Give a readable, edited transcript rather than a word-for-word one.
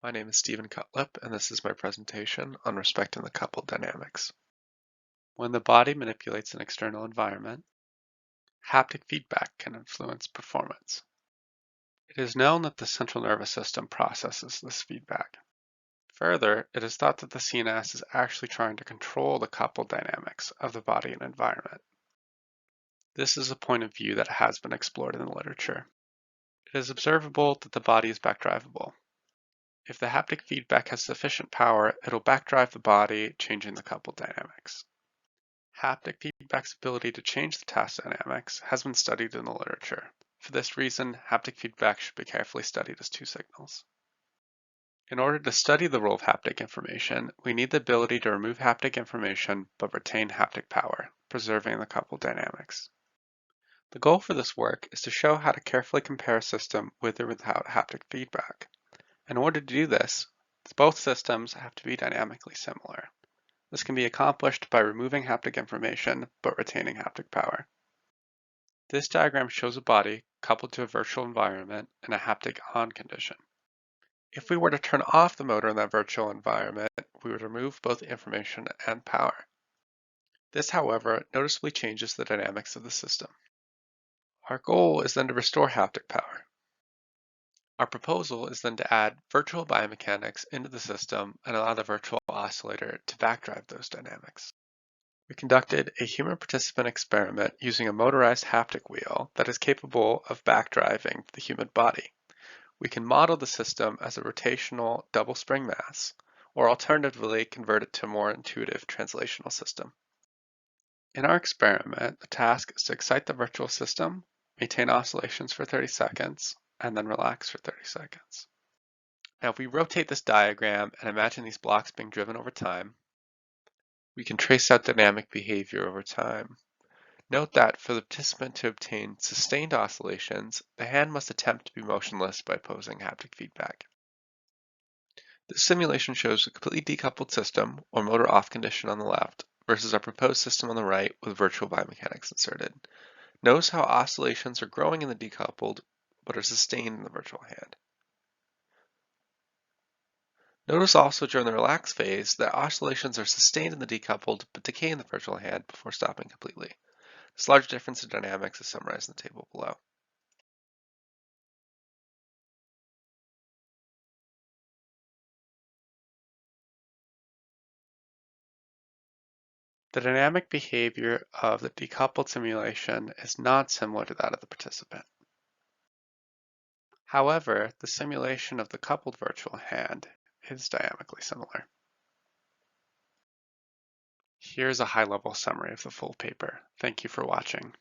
My name is Stephen Cutlip, and this is my presentation on respecting the coupled dynamics. When the body manipulates an external environment, haptic feedback can influence performance. It is known that the central nervous system processes this feedback. Further, it is thought that the CNS is actually trying to control the coupled dynamics of the body and environment. This is a point of view that has been explored in the literature. It is observable that the body is backdrivable. If the haptic feedback has sufficient power, it'll backdrive the body, changing the coupled dynamics. Haptic feedback's ability to change the task dynamics has been studied in the literature. For this reason, haptic feedback should be carefully studied as two signals. In order to study the role of haptic information, we need the ability to remove haptic information but retain haptic power, preserving the coupled dynamics. The goal for this work is to show how to carefully compare a system with or without haptic feedback. In order to do this, both systems have to be dynamically similar. This can be accomplished by removing haptic information but retaining haptic power. This diagram shows a body coupled to a virtual environment in a haptic on condition. If we were to turn off the motor in that virtual environment, we would remove both information and power. This, however, noticeably changes the dynamics of the system. Our goal is then to restore haptic power. Our proposal is then to add virtual biomechanics into the system and allow the virtual oscillator to backdrive those dynamics. We conducted a human participant experiment using a motorized haptic wheel that is capable of backdriving the human body. We can model the system as a rotational double spring mass, or alternatively convert it to a more intuitive translational system. In our experiment, the task is to excite the virtual system, maintain oscillations for 30 seconds, and then relax for 30 seconds. Now, if we rotate this diagram and imagine these blocks being driven over time, we can trace out dynamic behavior over time. Note that for the participant to obtain sustained oscillations, the hand must attempt to be motionless by opposing haptic feedback. This simulation shows a completely decoupled system, or motor off condition on the left, versus our proposed system on the right with virtual biomechanics inserted. Notice how oscillations are growing in the decoupled, but are sustained in the virtual hand. Notice also during the relaxed phase that oscillations are sustained in the decoupled, but decay in the virtual hand before stopping completely. This large difference in dynamics is summarized in the table below. The dynamic behavior of the decoupled simulation is not similar to that of the participant. However, the simulation of the coupled virtual hand is dynamically similar. Here's a high-level summary of the full paper. Thank you for watching.